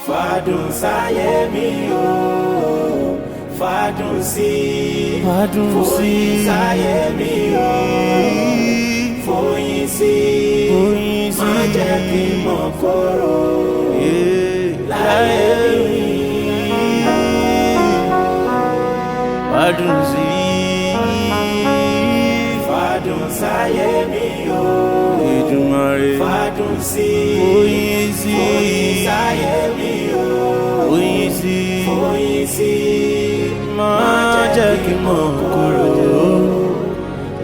Fadun sáyé mi o, fadun sí sáyé mi o, foyin sí má jẹ́ kí n mọ̀ kóró láyé mi. Fadun sí fadun sáyé mi o, Èdùmàrè fadun sí sáyé mi o, foyin sí má jẹ́ kí n mọ̀ kóró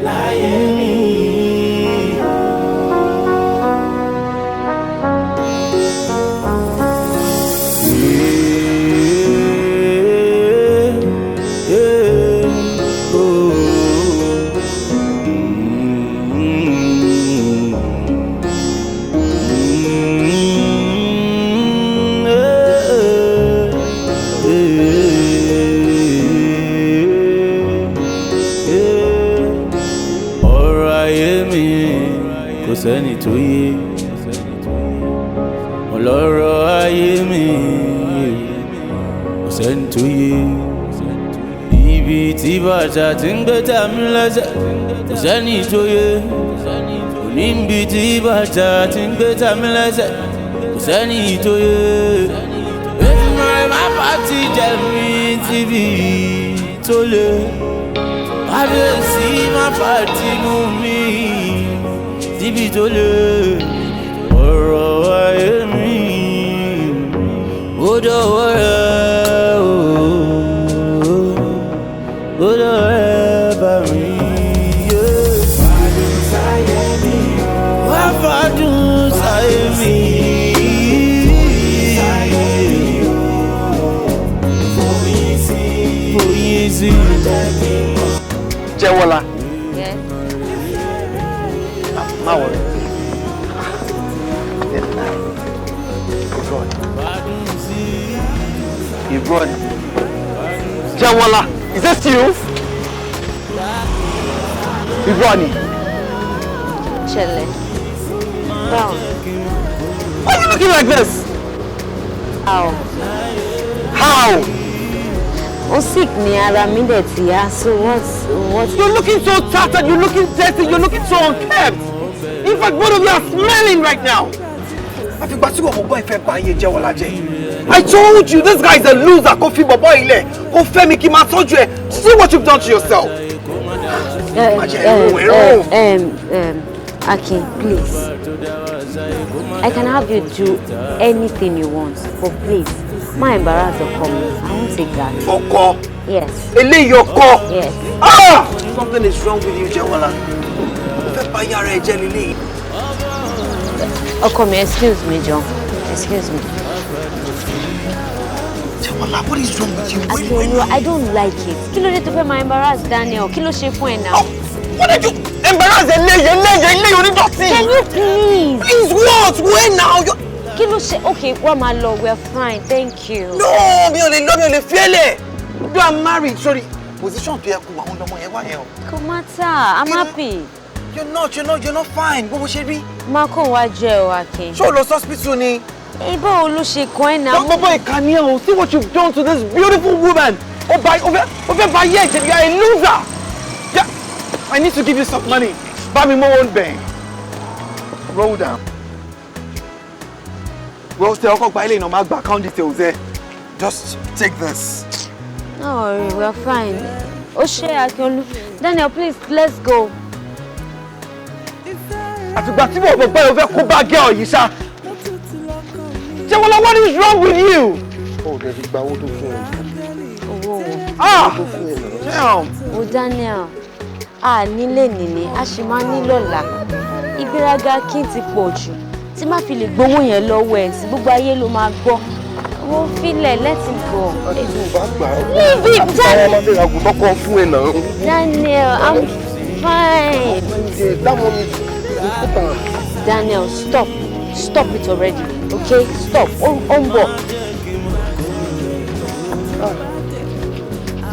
láyé mi. Sẹ́ni tó yé ọlọ́rọ̀ ayé mi kò sẹ́ni tó yé ibi tí bàtà ti ń gbé tà mí lẹ́sẹ̀ kò sẹ́ni tó yé níbi tí bàtà ti ń gbé tà mí lẹ́sẹ̀ kò sẹ́ni tó yé èèmọ̀ ẹ̀ má bá ti jẹ̀ mí síbi tó lé kábíyèsí má bá ti mú mi síbi tó lé ọ̀rọ̀ ayé mi ó dọ̀wọ́ rẹ̀ ó dọ̀wọ́ rẹ̀ bá mi yé. Fadun sáyé mi wá fadun sáyé mi. Foyin sí. Jẹ́wọ́lá. Má worry. He run. Jẹ́wọ́lá, is this you? He running. Chele. Brown. Why are you looking like this? How? How? Oh, sick ni ara mi dẹ̀ ti yá, so what's... You're looking so tattered, you're looking dirty, you're looking so unkempt. In fact, both of you are smelling right now. I told you, this guy is a loser. See what you've done to yourself. Akeem, please. I can have you do anything you want, but please, my embarrass will come. I won't take that. Oko? Yes. Yoko? Yes. Ah! Something is wrong with you, Jẹ́wọ́lá. Oh, come here, excuse me, John. Excuse me. Jẹ́wọ́lá, what is wrong with you? I don't like it. Kí ló dé tó fẹ́ máa embarrass Daniel? Kí ló ṣe fún ẹ now? What did you embarrass Eléyìí onídọ̀tí? Can you please? Please what? Where now? Kí ló ṣe? Okay, wá máa lọ. We're fine. Thank you. No, mi ò lè fi ẹ́lẹ̀. You are married, sorry. Position to yẹ kó àwọn ọmọ yẹn wá yẹn o. Kò matter. I'm happy. You're not fine. Bó ṣe rí. Má kàn wá jẹ́ o, Akeem. Ṣé o lọ hospital ni? Báwo ló ṣe kàn ẹ́ náà? Bàbá ìkànnì ẹ̀ o, see what you've done to this beautiful woman. O fẹ́ bá yẹ ẹ̀jẹ̀, you are a loser. Yeah, I need to give you some money. Bá mi mọ́ one bang. Roll down. Well, stay ọkọ̀ gba ilé ìnáwó máa gba account details ẹ̀. Just take this. No worry, we're fine. Ó ṣé Akíolú. Daniel, please, let's go. Àtìgbà tí mo bọ̀ o fẹ́ kó bá girl yìí ṣá. Jẹ́wọ́lá, what is wrong with you? Oh, dẹ̀ ti gba owó tó fún ẹ. Owó wo? Ah! Damn! O Daniel, a nílé nìní, a sì máa ní lọ́la. Ìgbéraga kí n ti pọ̀ jù. Tí má fi lè gbowó yẹn lọ́wọ́ ẹ̀ tí gbogbo ayé ló máa gbọ́. Wọ́n filẹ̀, let him go. Leave him, Daniel, I'm fine. Daniel, stop. Stop it already, okay? Stop. Ombo.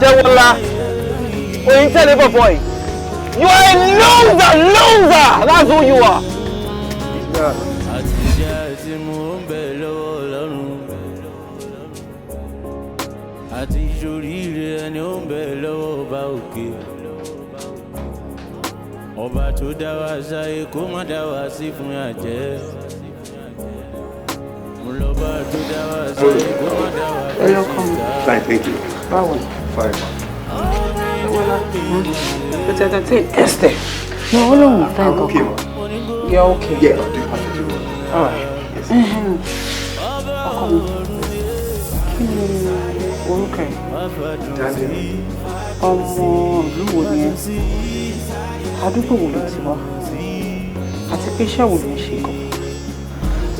Jẹ́wọ́lá, Itele boy. You are a loser! That's who you are. àti ìṣoríire ẹni ó ń bẹ lọ́wọ́ ọba òkè. Ọba tó dá wa sáyé kó má dá wa sí fún àjẹ́. Mo lọ́ba tó dá wa sáyé kó má dá wa fún ìta. Fine, thank you. Báwo? Fine. But I think Esther. No, how long will time go? Okay, ma. You're okay? Yeah, I'll do it perfectly well. All right. Yes. Okay. Daniel. Ìlú wo ni ẹ́? Àdúgbò wo ló ti wá? Àti pé iṣẹ́ wo ló ń ṣe gan?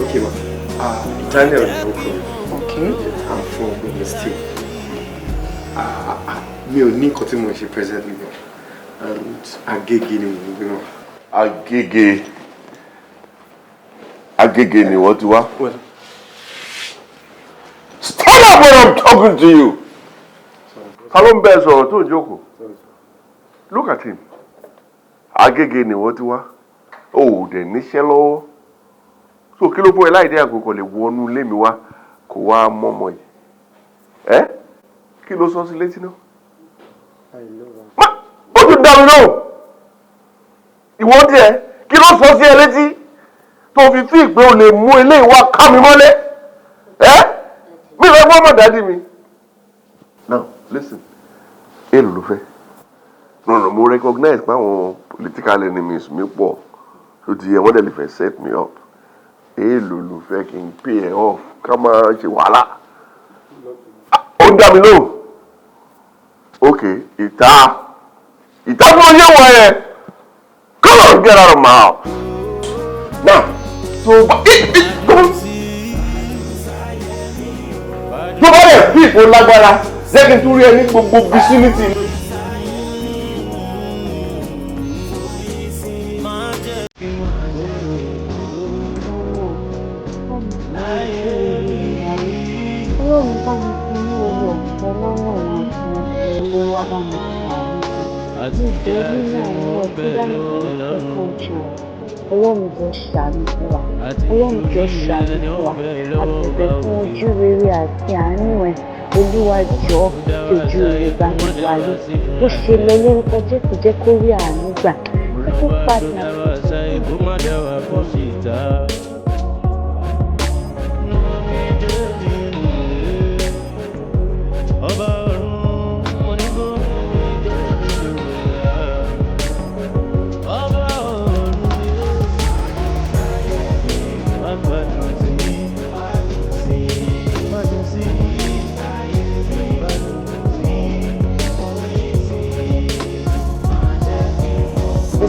Okay, ma. Daniel is okay. Okay. I'm from Ogungbe State. Mi ò ní nǹkan tí mo ṣe presently gan. And Agége ni mo ń gbé náà. Agége ni wọ́n ti wá. Well, Stand up when I'm talking to you. Ta ló ń bẹ sọ̀rọ̀ tó jókòó? Look at him. Agége ni wọ́n ti wá. O ò dẹ̀ níṣẹ́ lọ́wọ́. So kí ló fún ẹ láìdí àkókò lè wọnú ilé mi wá kó wá mọ́mọ́ yìí? Ẹ́ kí ló sọ sí létí náà? Ó tún dá mi lóhùn. Ìwọ díẹ̀ kí ló sọ sí ẹ létí? Tó fi fi ìpè o lè mú ilé ìwà ká mi mọ́lé. Ẹ́ mi fẹ́ gbọ́ mọ̀ dádì mi. Now listen, èlò ló fẹ́. No, mo recognize pé àwọn political enemies mi pọ̀. So ti yẹ wọ́n dẹ̀ lè fẹ́ set me up. Èlò ló fẹ́ kí n pay ẹ off ká máa ṣe wàhálà. Ó ń dá mi lóhùn. Okay, ìta fún oyé wọ̀ yẹn. Come on, get out of my house. Now, tó bá lè fi ìfò lágbára jẹ́ kí n tún rí ẹ ní gbogbo vicinity. Ọlọ́run jọ ṣàánú fún wa, Ọlọ́run jọ ṣàánú fún wa, àbẹ̀bẹ̀ fún ojú rere àti àánú ẹ̀, Olúwa jọ ojú rere bá mi wáyé, bó ṣe lọ lórúkọ Jésù jẹ́ kó rí àánú gbà, kó padà.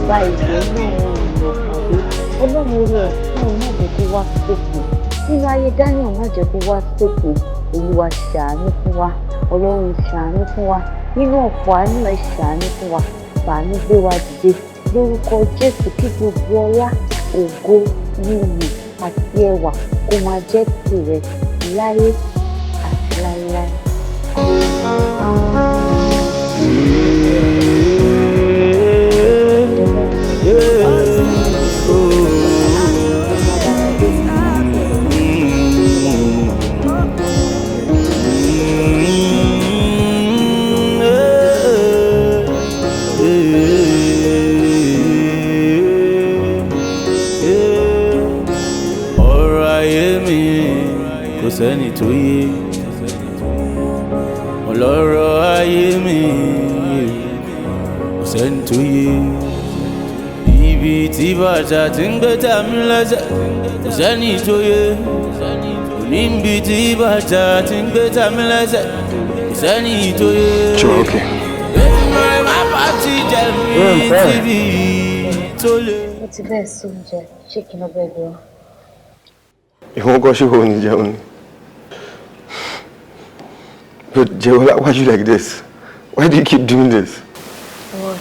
Bá ìwé náà lọ kàwé Ọlọ́run orí ọ̀fun má jẹ́ kó wá sókè nínú ayé Daniel má jẹ́ kó wá sókè Olúwa ṣàánú fún wa Ọlọ́run ṣàánú fún wa nínú ọ̀pọ̀ àánú ẹ̀ ṣàánú fún wa fàánú gbé wa dìde lórúkọ Jésù kí gbogbo ọlá ògo yìnyín àti ẹwà kó máa jẹ́ tìrẹ láyé àti láéláé. Sẹ́ni tó yé ọlọ́rọ̀ ayé mi kò sẹ́ni tó yé ibi tí bàtà ti ń gbé tà mí lẹ́sẹ̀ kò sẹ́ni tó yé òní ibi tí bàtà ti ń gbé tà mí lẹ́sẹ̀ kò sẹ́ni tó yé. Sure, okay. Èmi máa bá ti jẹ mí tíbi tó lé. Mo ti bẹ́ẹ̀ sí oúnjẹ ṣé kí n lọ bẹ́ẹ̀ lọ. Ìwọ́n kọ́ ṣé wo ni jẹun ni? But Biola, why are you like this? Why do you keep doing this? What?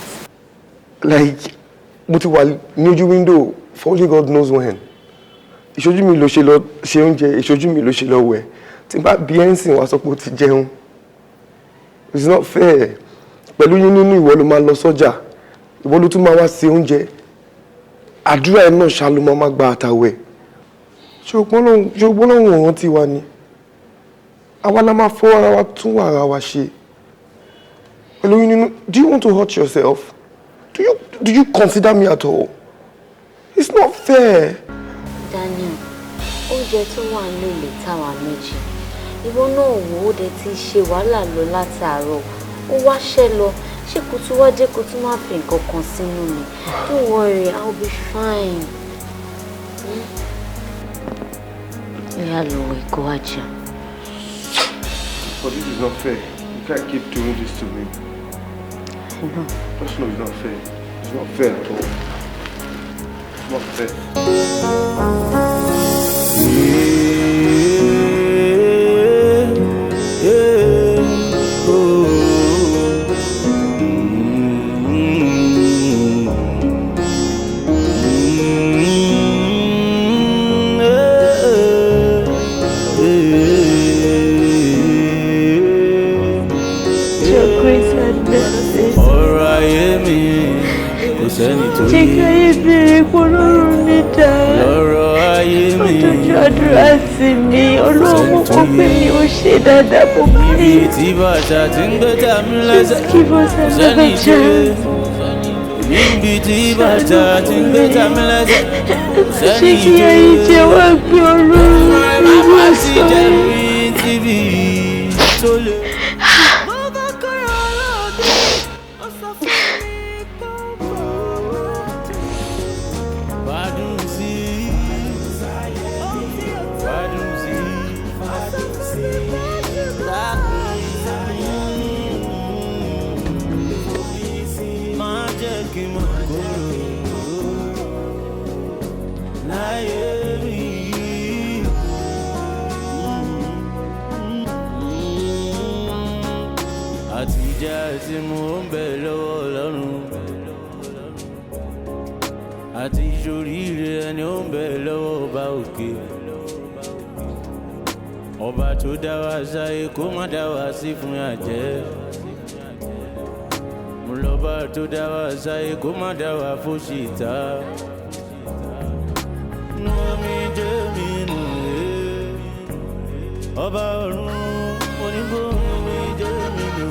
Like, mo ti wà ní ojú window for only God knows when. Ìṣojú mi ló ṣe lọ ṣe oúnjẹ, ìṣojú mi ló ṣe lọ wẹ̀. Tí n bá bí ẹ̀sìn wá sọ pé ó ti jẹun. It's not fair. Pẹ̀lú yín nínú ìwọ ló máa lọ sọ́jà. Ìwọ ló tún máa wá ṣe oúnjẹ. Àdúrà ẹ̀ náà ṣá ló máa gba àtàwẹ̀. Ṣé o gbọ́n lọ́hùn ọ̀ràn tí wa ni? àwa la máa fọ́ ara wa tún ara wa ṣe. Hello, do you want to hurt yourself? Do you consider me at all? It's not fair. Daniel, oúnjẹ tó wà nílé táwa méjì. Ìwọ náà wò ó dé ti ṣe wàhálà lọ látàárọ̀. Ó wáṣẹ́ lọ. Ṣé kò tún wá jẹ́ kó tún máa fi nǹkan kan sínú mi? Don't worry, I'll be fine. Ìyá lọ wẹ̀ kó wá jẹun. But this is not fair. You can't keep doing this to me. I know. Just know it's not fair. It's not fair at all. It's not fair. Tí bàtà tí ń gbé tàmí lẹ́sẹ̀, sẹ́ni tó yẹ. Níbi tí bàtà tí ń gbé tàmí lẹ́sẹ̀, sẹ́ni tó yẹ. Bàbá sì jẹ́ mi tíbi tó lè. Tí mo ń bẹ̀ lọ́wọ́ Ọlọ́run àti ìṣoríire ẹni ó ń bẹ̀ lọ́wọ́ ọba òkè. Ọba tó dá wa sáyé kó má dá wa sí fún àjẹ́. Mo lọ́ba tó dá wa sáyé kó má dá wa fóṣì ta. Nú omi jẹ́ mi nù ọba ọ̀run onígbòhùn mi jẹ́ mi nù.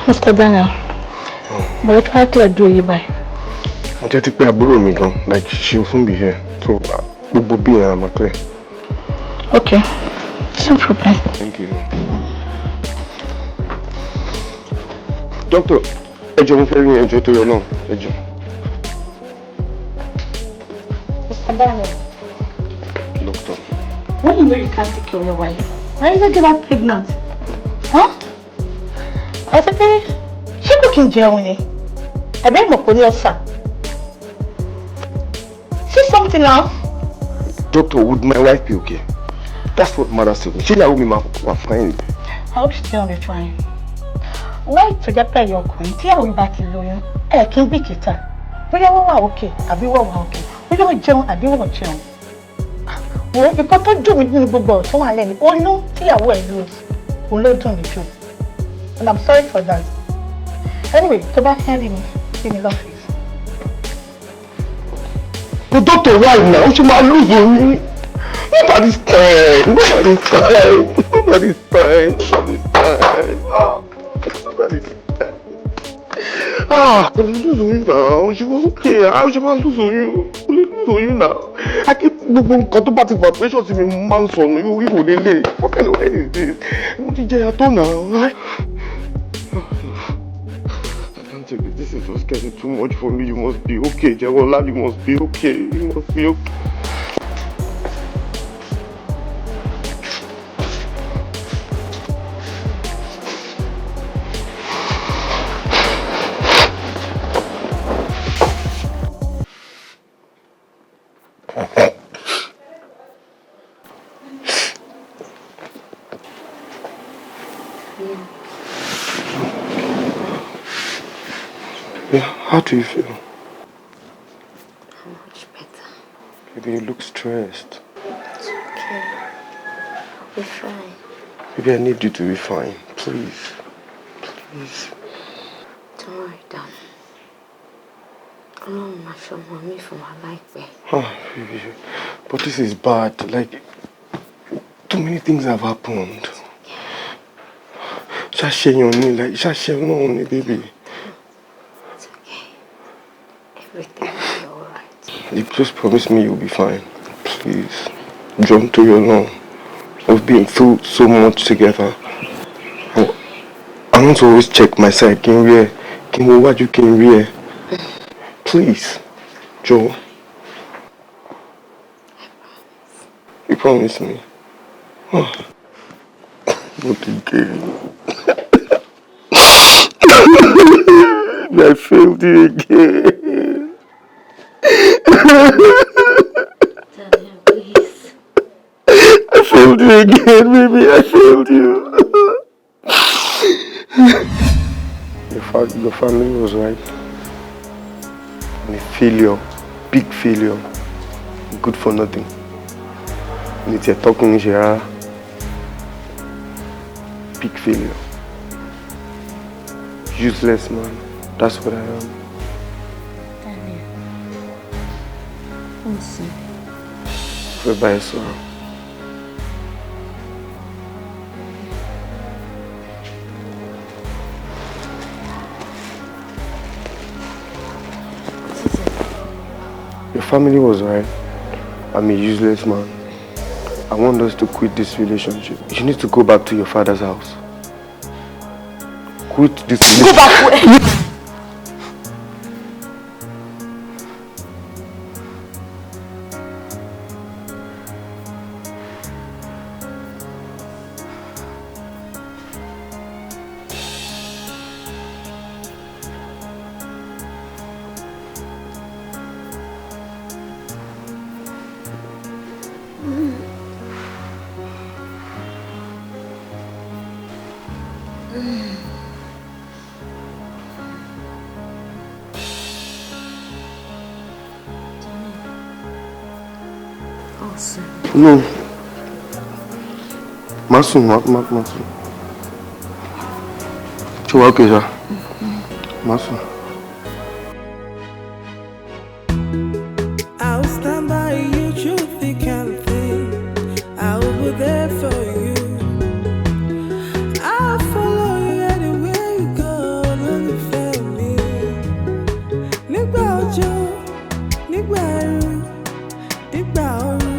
Mr. Daniel, but try to do you by. I'm just pay àbúrò mi gan, like she will soon be here. So we'll be here, I'm clear. Okay, no problem. Thank you. Doctor, ẹjọ́ mo fẹ́ rí ẹjọ́ tó yọ náà, ẹjọ́. Mr. Daniel. Doctor. When you know you can't take care of your wife, why did you get her pregnant? Huh? I said, she cooking Jeremy. I bet my pony also. See something now? Doctor, would my wife be okay? That's what matters to me. She will be my fine. I hope she's gonna be fine. Why to get paid your coin? Tell me back in loyal. I can't be kita. We are okay. I be okay. We don't jump. I be jump. Well, because to do with me, but so I learn. Oh no, see how well you will not do with you. And I'm sorry for that. Anyway, go back and give me love. The doctor right now, she might lose you. Nobody's fine. Nobody's fine. Nobody's fine. Nobody's fine. Nobody's fine. Ah, but lose you now. She was okay. How she might lose you? Lose you now. I keep moving automatic vibration to me, man, son. You will delay. What kind of way is this? What did you do now? This is just getting too much for me. You must be okay, Jawola. You must be okay. You must be okay. Yeah, how do you feel? Baby, you look stressed. It's okay. I'll be fine. Baby, I need you to be fine. Please. Please. Don't worry, darling. Ọlọ́run máa ṣọmọ mi fún wa láìpẹ́. Oh, baby. But this is bad. Like, too many things have happened. Shashay on me, like, shashay on me, baby. It's okay. Everything will be alright. You just promise me you'll be fine. Please. John, to your long. We've been through so much together. I want to always check my side. Can you what you can read? Please, Joe. You promise me. Oh. Not again. I failed you again. Daniel, please. I failed you again, baby. I failed you. Your family was right. And a failure, big failure, good for nothing. And it's a talking here, big failure. Useless man. That's what I am. Daniel. Listen. Goodbye, sorrow. Your family was right. I'm a useless man. I want us to quit this relationship. You need to go back to your father's house. Quit this relationship. Go back where? No. Masun. Ṣé okay, sir? Masun. I'll stand by you, truth you can't think. I will be there for you. I'll follow you anywhere you go. Don't fail me. Nígbà òjò, nígbà ẹ̀rùn, nígbà ooru,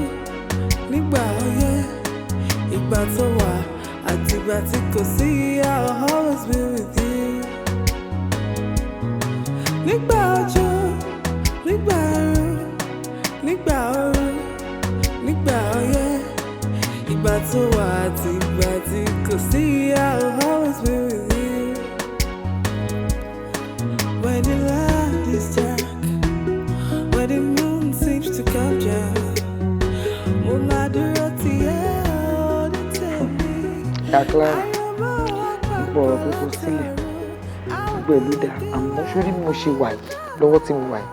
nígbà ọyẹ́, ìgbà tó wà àti ìgbà tí kò sí, I'll always be with you. Nígbà òjò, nígbà ẹ̀rùn, nígbà ooru, nígbà ọyẹ́, ìgbà tó wà àti ìgbà tí kò sí, I'll always be with you. When the land is dark, when the moon seems to come down, mo máa dúró tì ẹ́ ó ní tèmi. Dàkúlá gbogbo ọ̀rọ̀ tó kọ sílẹ̀ gbogbo ìlú dà àmọ́ sórí bí mo ṣe wà yìí lọ́wọ́ tí mo wà yìí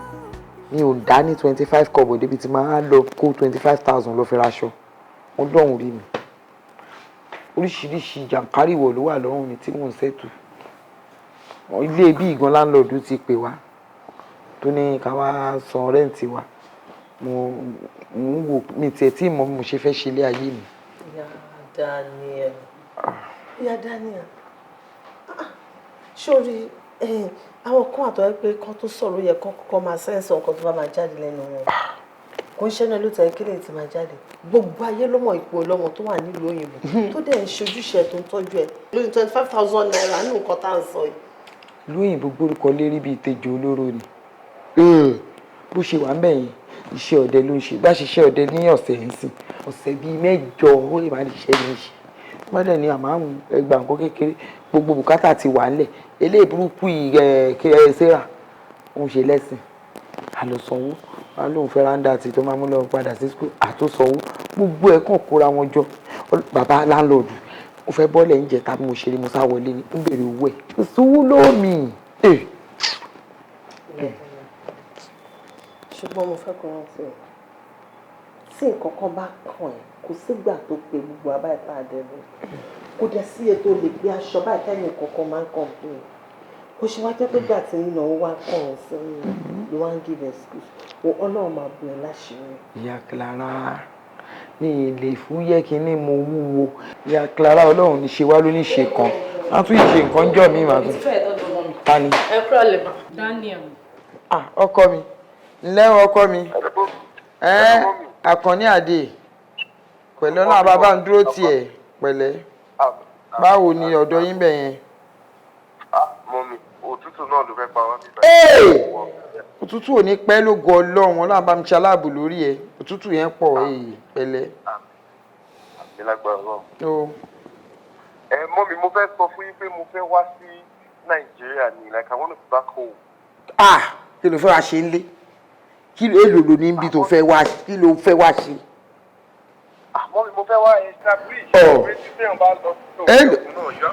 mi ò dá ní 25 kọ́bọ̀ débi tí máa lọ kó 25,000 lọ fi raṣọ wọn lọ́hùn rí mi oríṣiríṣi jàǹkárìwọ̀ ló wà lọ́rùn mi tí mò ń ṣètò ilé bí ìgan láńlọ́ọ̀dù ti pè wá tó ní ká wá san rẹ́ǹtì wa mo ń wò mí tiẹ̀ tí mo ṣe fẹ́ ṣe ilé ayé mi. Ìyá Daniel sórí àwọn kan àtọ́ pé kan tó sọ̀rọ̀ yẹ kán kọ́kọ́ máa sẹ́ǹsì nǹkan tó bá máa jáde lẹ́nu wọn kò ń ṣẹ́nu ló tẹ̀ kílè tí máa jáde gbogbo ayé ló mọ̀ ipò ọlọ́mọ tó wà nílùú òyìnbó tó dẹ̀ ń ṣojúṣe tó ń tọ́jú ẹ̀ lóyún 25,000 naira nínú nǹkan tá à ń sọ yìí. ìlú òyìnbó gbórúkọ lérí bíi ìtẹ̀jọ́ olóró ni bó ṣe wà ń bẹ̀ yẹn iṣẹ́ ọdẹ ló ń ṣe bá ṣiṣẹ́ ọdẹ ní ọ̀sẹ̀ yìí sìn ọ̀sẹ̀ bíi 8 ó lè má lè ṣẹ́ ní ṣe mọ́dẹ̀ ni àmọ́ ẹgbàá nǹkan kékeré gbogbo bùkátà ti wà ńlẹ̀ eléyìí burúkú ìṣẹ́ra òun ṣe lẹ́sìn àlọ́sanwó wọn lóun fẹ́ ráńdà àti tó máa mú lọ padà sí skul àtúnsanwó gbogbo ẹ̀ kàn kóra wọn jọ bàbá láńlọ́ọ̀dù ó fẹ́ bọ́ọ̀lẹ̀ ń jẹ tàbí mo ṣe ni mo sá wọlé ní ń bèrè owó ẹ̀ ìṣòwò lómi. ṣùgbọ́n mo fẹ́ kó rántí o 25,000 naira yẹn kò ń ṣe 25,000 naira nínú nǹkan tá à ń sọ yìí ìlú òyìnbó gbórúkọ lérí bíi ìtẹ̀jọ́ olóró ni. Dàkúlá tí nǹkan kan bá kàn ẹ́ kò sígbà tó pe gbogbo abáyé tá a dẹ̀rù kò dẹ̀ sí ètò lè gbé aṣọ báyìí tẹ́lẹ̀ kankan máa ń kàn pé kò ṣe wá jẹ́ pé gbà tí nínú wá kàn ẹ́ sẹ́yìn ló wá ń give excuse ọlọ́run máa bù ẹ́ láṣìírí. Ìyá Clara ní ilé ìfúyẹ́ kínní mo wúwo ìyá Clara ọlọ́run ní ṣe wá ló ní ṣe kan á tún ṣe nǹkan jọ mí màá tún. Ta ni? Ẹ kúrò lè mà. Daniel. Ọkọ mi ńlẹ́ ọkọ mi Àkànní Adé pẹ̀lú ọ̀nà bàbá ń dúró tiẹ̀ pẹ̀lẹ́ báwo ni ọ̀dọ̀ yín bẹ̀ yẹn. Mọ́mí òtútù náà ló fẹ́ pa wá nígbà òtútù ò ní pẹ́ lógo ọlọ́run ọlọ́run bá mi ṣe aláàbò lórí ẹ̀ òtútù yẹn pọ̀ pẹ̀lẹ́. àmì lágbára náà. Mọ́mí mo fẹ́ sọ fún yín pé mo fẹ́ wá sí Nàìjíríà ní like I want to be back home. Kí ló fẹ́ wá ṣe ń lé kí ló èlò lò níbi tó fẹ́ wá kí ló fẹ́ wá ṣe. Mọ́mí mo fẹ́ wá establish pé tí téèyàn bá lọ sí òkè òkun náà yá.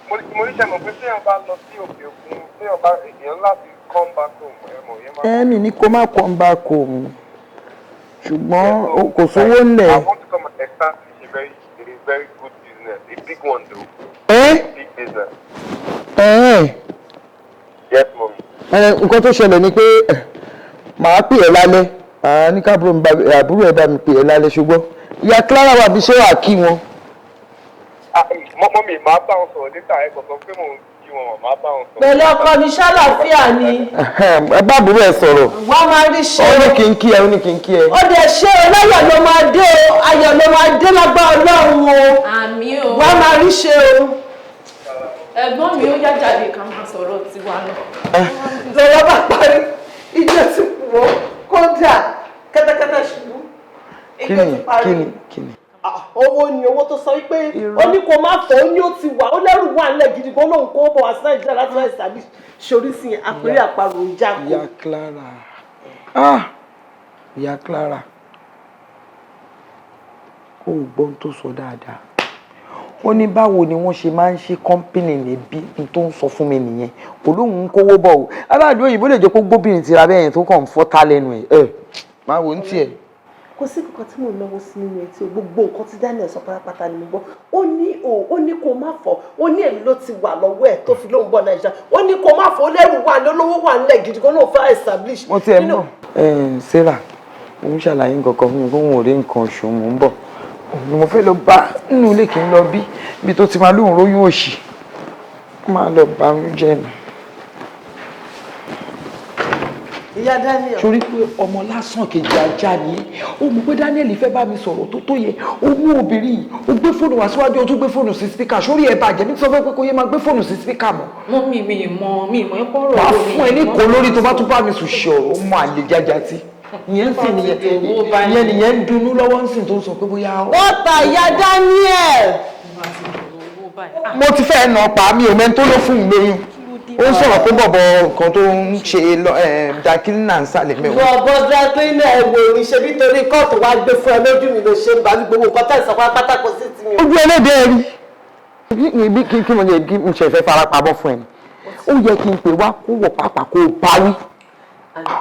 Mo ní sẹ́mọ̀ pé téèyàn bá lọ sí òkè òkun téèyàn bá èèyàn láti come back home ẹ̀mọ̀ yẹn máa. Mi ní kó má come back home ṣùgbọ́n kò sówó ńlẹ̀. I want to come and establish a very good business, a big one though. Big business. Yes, Mommy. Nǹkan tó ṣẹlẹ̀ ni pé màá pè ẹ́ lálẹ́ ní káàbùrò àbúrò ẹ̀ bá mi pè ẹ́ lálẹ́ ṣùgbọ́n ìyá Clara wà bí ṣé wà kí wọn. Mọ́mí máa bá wọn sọ̀rọ̀ níta ẹ̀ kọ̀ọ̀kan pé mò ń kí wọn máa bá wọn sọ̀rọ̀. pẹ̀lú ọkọ mi ṣàlàáfíà ni. Ẹ bá àbúrò ẹ sọ̀rọ̀. wá máa rí ṣe. ó ní kí n kí ẹ ó ní kí n kí ẹ. ó dẹ̀ ṣe ọlọ́yọ̀ ló máa dé o ayọ̀ ló máa dé lágbá ọlọ́run o. Àmì o. wá máa rí ṣe o. Ẹ̀gbọ́n mi ó yá jáde ká máa sọ̀rọ̀ tiwa náà. lọ́wọ́ bá parí ìjọ ti wọ́ kódà kẹ́tẹ́kẹ́tẹ́ ṣubú. Kí ni. Owó ni owó tó sọ wípé ó ní kó má fọ́ ó ní ó ti wà ó lẹ́rù wà nílẹ̀ gidi gan lóhùn kó bọ̀ wá sí Nàìjíríà láti wá ìsàbí sórí sí àpẹẹrẹ àparò ìjà kù. Ìyá Clara Ìyá Clara ó gbọ́n tó sọ dáadáa ó ní báwo ni wọ́n ṣe máa ń ṣe kọ́ńpìnì níbí n tó ń sọ fún mi nìyẹn olóhùn ń kówó bọ̀ o aláàdúró òyìnbó lè jẹ́ kó gbóbìnrin tira bẹ́ẹ̀ yẹn tó kàn ń fọ́ta lẹ́nu ẹ̀ máa wò ń tiẹ̀. Kò sí kankan tí mò ń náwó sí nínú etí o gbogbo nǹkan tí Daniel sọ pátápátá ni mo gbọ́ ó ní kó má fọ́ ó ní èmi ló ti wà lọ́wọ́ ẹ̀ tó fi lóun bọ̀ Nàìjíríà ó ní kó má fọ́ ó lẹ́rù wà ní olówó wà nílẹ̀ gidi gan náà fẹ́ establish. mo ti ẹ̀ mọ̀ Sarah òun ṣàlàyé nǹkan kan fún mi kóun ò rí nǹkan oṣù mò ń bọ̀ ni mo fẹ́ lọ bá nínú ilé kí n lọ bí ibi tó ti máa lóun róyún òṣì máa lọ bá ń jẹ́ nù. Ìyá Daniel. Sórí pé ọmọ lásán kejì ajá ni ó mọ̀ pé Daniel fẹ́ bá mi sọ̀rọ̀ tó yẹ ó mú obìnrin yìí ó gbé fóònù wá síwájú ó tún gbé fóònù sí spíkà sórí ẹ̀ bàjẹ́ ní sọ fẹ́ pé kó yẹ máa gbé fóònù sí spíkà mọ́. Mọ́ mi ìmọ̀ ẹ kọ́rọ̀ wàá fún ẹ ní kò lórí tó bá tún bá mi sùn ṣọ̀rọ̀ ó mọ àlè jájá tí ìyẹn sì nìyẹn ń dunú lọ́wọ́ ń sìn tó ń sọ pé bóyá. wọ́n ta Ìyá Daniel. mo ti fẹ́ nà pa mi ò mẹ́ni tó ló fún mi lóyún ó ń sọ̀rọ̀ pé bọ̀bọ̀ nǹkan tó ń ṣe dakilina ń sàlẹ̀ mẹ́wàá. bọ̀bọ̀ dakilina ẹ̀wò ìṣe nítorí kóòtù wá gbé fún ẹ lójú mi ló ṣe ń bá mi gbogbo nǹkan tẹ̀sán pátá kò sí ti mi. ojú ẹlẹ́dẹ̀ rí bí kí mo yẹ kí n ṣe fẹ́ fara pamọ́ fún ẹ ni ó yẹ kí n pè wá kó wọ̀ pàápàá kó bá wí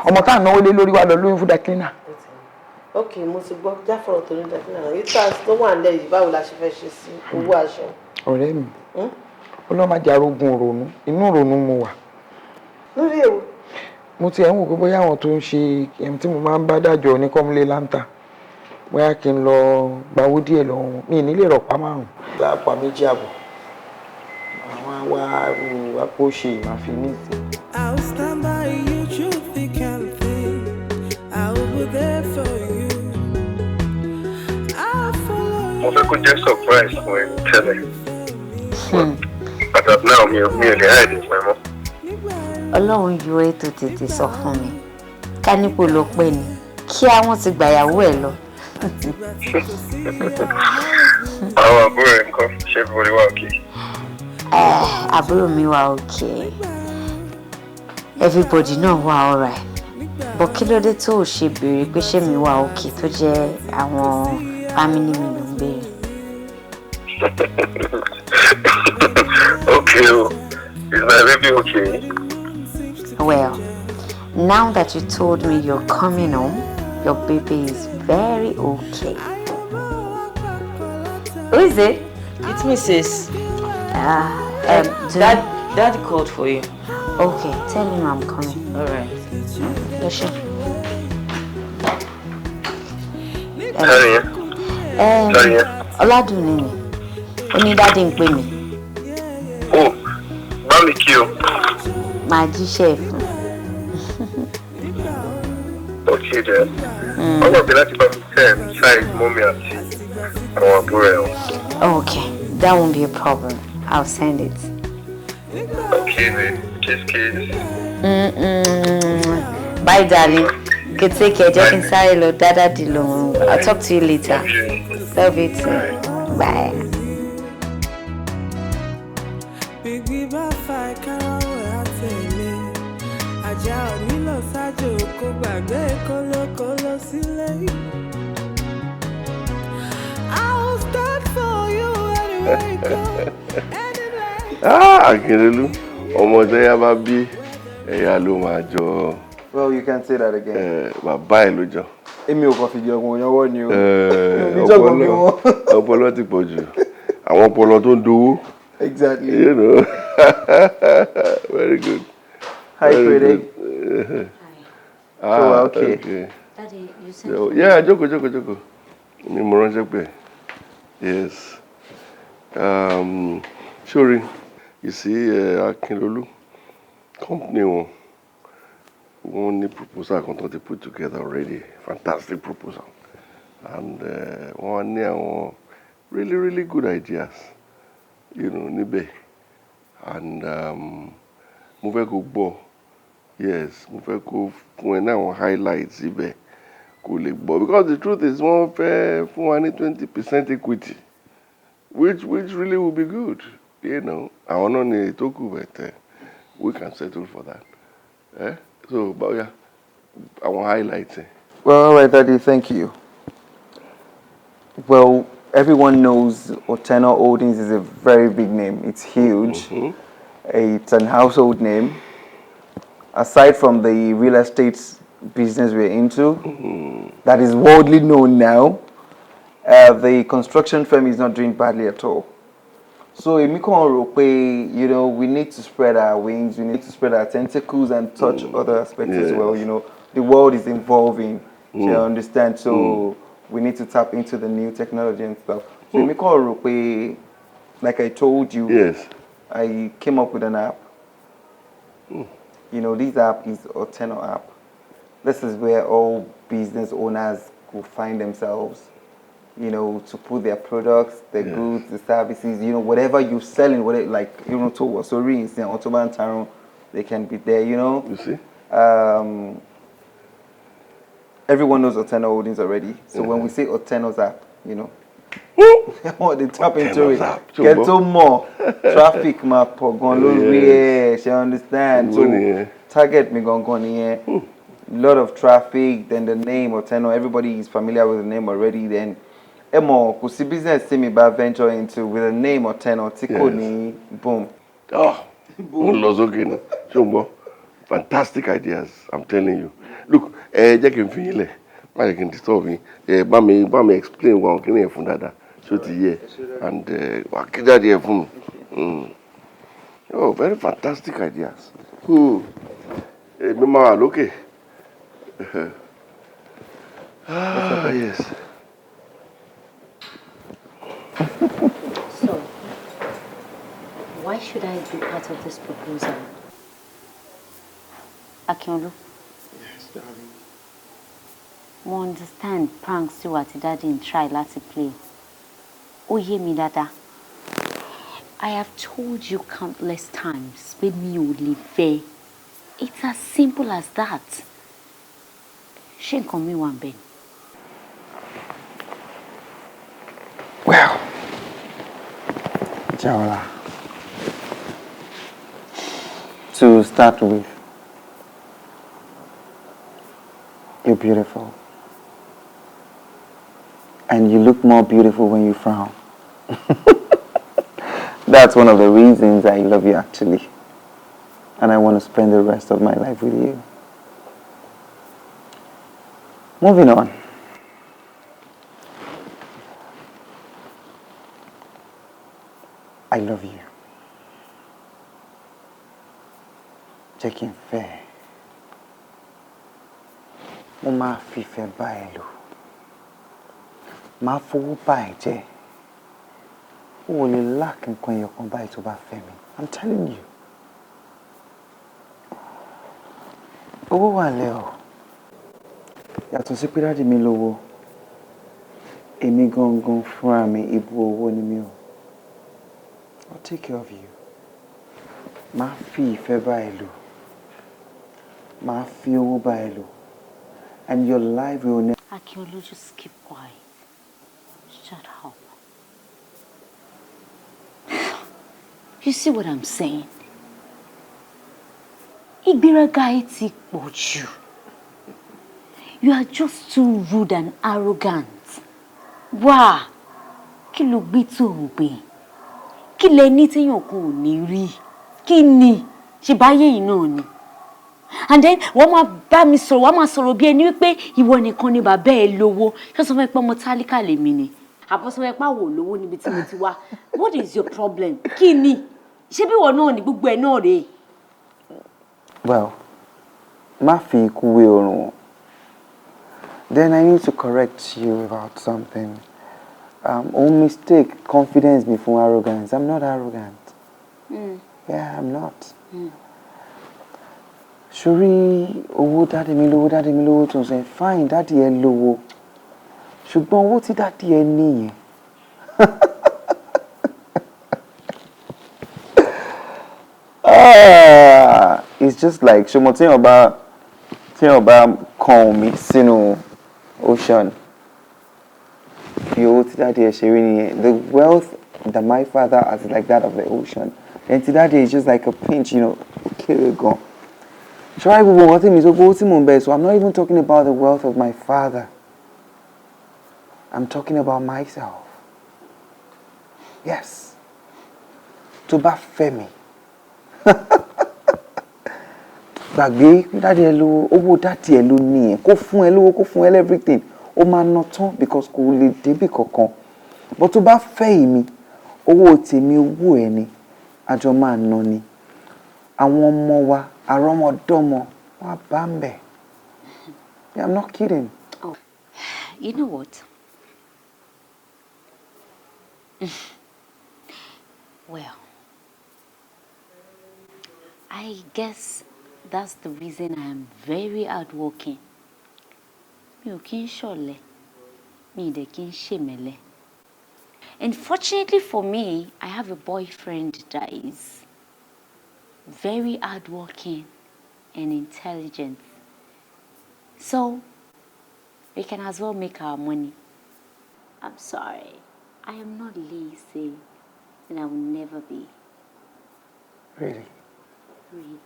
ọmọ tá à ń náwó lé lórí wa lọ lóyún fún dakilina. ok mo ti gbọ́ jáfọ̀rọ̀ tó ní dakilina yìí tá tó wà nílẹ̀ yìí báwo la ṣe fẹ́ ṣe sí owó aṣọ. ọ̀rẹ́ mi ọlọ́mọdé arógun òrònú inú òrònú mo wà. lórí èwo. mo ti ẹ̀ ń wò pé bóyá àwọn tó ń ṣe ẹ̀m tí mo máa ń bá dájọ́ ní kọ́mílẹ̀ láǹtà bóyá kí n lọ gbawó díẹ̀ lọ́wọ́ wọn mi nílé rọ̀pá márùn-ún. lápá méjì àbọ̀ àwọn àwa àpò ṣe ìmáfi ní ìsìn. I'll stand by you through thick and thin. I will be there for you. I'll follow you. Mo fẹ́ kó jẹ́ surprise fún ẹ tẹ́lẹ̀. But now mi ò lè hide it mọ́. Ọlọ́run yọ ètò tètè sọ fún mi ká nípò ló pẹ́ ni kí àwọn ti gbàyàwó ẹ̀ lọ. Àwọn àbúrò ẹ̀ nǹkan ṣé bí orí wà òkè. Àbúrò mi wà òkè everybody náà wà alright bọ̀ kí ló dé tó o ṣe béèrè pé ṣé mi wà òkè tó jẹ́ àwọn family mi ló ń béèrè. Okay, is my baby okay? Well, Now that you told me you're coming home, your baby is very okay. Who is it? It's Mrs. Daddy called for you. Okay, tell him I'm coming. All right. Yoshi. Sorry. Ọládùnní ni. Ó ní daddy ń pè mí. Oh, Bami Kyo. Màá jíṣẹ́ fún. Okay then. I'm going to be like about 10 size mommy àti àwọn àbúrò ẹ̀. Okay, that won't be a problem. I'll send it. Okay then. Kiss. Bye, darling. Good, take care. Just inside, lo, dada di lo. I'll talk to you later. Love you too. Bye. I'll stand for you anywhere you go. Akérèlú, ọmọ tó yá bá bí ẹ̀yà ló máa jọ. Well, you can't say that again. Bàbá ẹ̀ ló jọ. Èmi ò kàn fi jẹ ọkùnrin ọwọ́ ni o. Ọpọlọ ti pọ̀ jù. Àwọn ọpọlọ tó ń dowó. Exactly. You know. Very good. Hi, Freddy. Okay. Daddy, you sent Yeah, jókòó. Ni mo ránṣẹ́ pé. Yes. Sorry. You see, Akinlolu, company won the proposal they put together already. Fantastic proposal. And one really, really good ideas. You know, Nibe. And move go bo. Yes, move go when I highlights Ibe. Because the truth is one fair for 20% equity. Which really will be good. You know, I want to talk but we can settle for that. So, but yeah, I want to highlight it. Well, all right, Daddy, thank you. Well, everyone knows Oteno Holdings is a very big name. It's huge. Mm-hmm. It's an household name. Aside from the real estate business we're into, that is worldly known now, the construction firm is not doing badly at all. So, you know, we need to spread our wings, we need to spread our tentacles and touch other aspects as well. You know, the world is evolving, you understand? So, we need to tap into the new technology and stuff. So, like I told you, yes, I came up with an app. You know, this app is Oteno app. This is where all business owners will find themselves. You know, to put their products, their goods, the services, you know, whatever you're selling, whatever, like, you know, to Wasori, Otoban Taron, they can be there, you know. You see? Everyone knows Oteno Holdings already. So when we say Oteno's app, you know, they tap into it. Get to more traffic map, you understand? So target me going here. A lot of traffic, then the name Oteno, everybody is familiar with the name already, then Emo, could see business see me back venture into with a name or 10 or Tikoni, boom. Oh, boom. Fantastic ideas, I'm telling you. Look, Jack and File, I can disturb me. Bami explain what I'm from that. So and what can that from? Oh, very fantastic ideas. Mama, okay. Yes. So, why should I be part of this proposal? Akeem, Yes, darling. We understand pranks tí wà tí daddy ń try láti play. Ó yé mi dáadáa. I have told you countless times pé mi ò lè fẹ́. It's as simple as that. Ṣé nǹkan mi wà ńbẹ̀? Well, Biola, to start with, you're beautiful. And you look more beautiful when you frown. That's one of the reasons I love you, actually. And I want to spend the rest of my life with you. Moving on. I love you. Jẹ́ kí n fẹ́ ẹ. Mo máa fìfẹ́ bá ẹ lò. Máa fowó bá ẹ jẹ́. O ò lè lack nǹkan ẹyọkan báyìí tó bá fẹ́ mi. I'm telling you. Owó wà lẹ́ o. Yàtọ̀ sí pé dáàdì mi lówó. Èmi gangan fúnra mi ibu owó ni mi o. I'll take care of you. Máa fi ìfẹ́ bá ẹ lò. Máa fi owó bá ẹ lò. And your life will never... Akeem, just keep quiet. Shut up. You see what I'm saying? Ìgbéraga ẹ ti pọ̀ jù. You are just too rude and arrogant. Wá, kí ló gbé tó ń gbé? Kí lẹ ní téèyàn kan ò ní rí? Kí ni? Ṣé báyé yìí náà ni? And then wọ́n máa bá mi sọ̀rọ̀, wọ́n máa sọ̀rọ̀ bí ẹni wípé ìwọ nìkan ni bàbá ẹ lówó. Ṣé sọ fún ẹ pé ọmọ tálíkà lèmi ni? Àbọ̀ sọ fún ẹ pé àwọ̀ lówó níbi tí mo ti wá. What is your problem? Kí ni? Ṣé bí ìwọ náà ni gbogbo ẹ náà rèé? Well, má fi ikú wé ọrùn. Then I need to correct you about something. Mistake confidence me for arrogance. I'm not arrogant. Yeah, I'm not. Ṣorí owó dáàdì mi lówó tó ń sọ fine dáàdì ẹ lówó. Ṣùgbọ́n owó tí dáàdì ẹ ní yẹn. It's just like ṣọmọ tí èèyàn bá kan omi sínú ocean. Fi owó tí dáàdì ẹ ṣe rí nìyẹn. The wealth that my father has is like that of the ocean. And tí dáàdì is just like a pinch, kéré gan. Try gbogbo nǹkan tí mi sọ pé ó tí mò ń bẹ̀ so I'm not even talking about the wealth of my father. I'm talking about myself. Yes. Tó bá fẹ́ mi. Gbàgbé dáàdì ẹ lówó, owó dáàdì ẹ ló ní ẹ. Kó fún ẹ lówó, kó fún ẹ everything. Ó máa ná tán because kò lè débì kankan. But tó bá fẹ́ èmi, owó tèmi owó ẹ ni. Àjọ máa ná ni. Àwọn ọmọ wa, àrọ́mọdọ́mọ, wọ́n á bá ń bẹ̀. Yeah, I'm not kidding. Oh, you know what? Well, I guess that's the reason I am very hardworking. Mi ò kí ń ṣọ̀lẹ, mi ì dẹ̀ kí ń ṣèmẹ́lẹ́. And fortunately for me, I have a boyfriend that is very hardworking and intelligent. So, we can as well make our money. I'm sorry, I am not lazy and I will never be. Really? Really.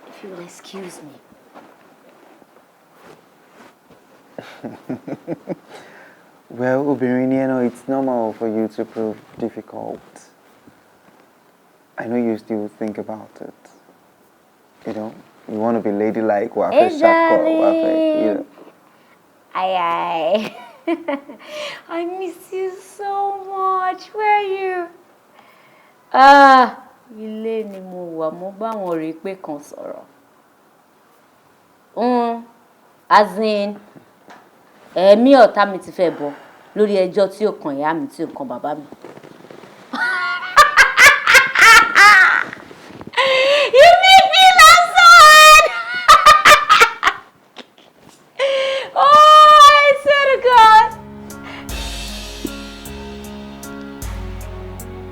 If you will excuse me. Well, obìnrin, it's normal for you to prove difficult. I know you still think about it. You want to be ladylike, Hey, darling. Aye. I miss you so much. Where are you? Ilé ni mo wà, mo bá wọn rí pé kan sọ̀rọ̀. As in, ẹ̀mí ọ̀tá mi ti fẹ́ bọ̀ lórí ẹjọ́ tí ó kan ìyá mi tí ó kan bàbá mi. You make me laugh so hard. Oh, I swear to God.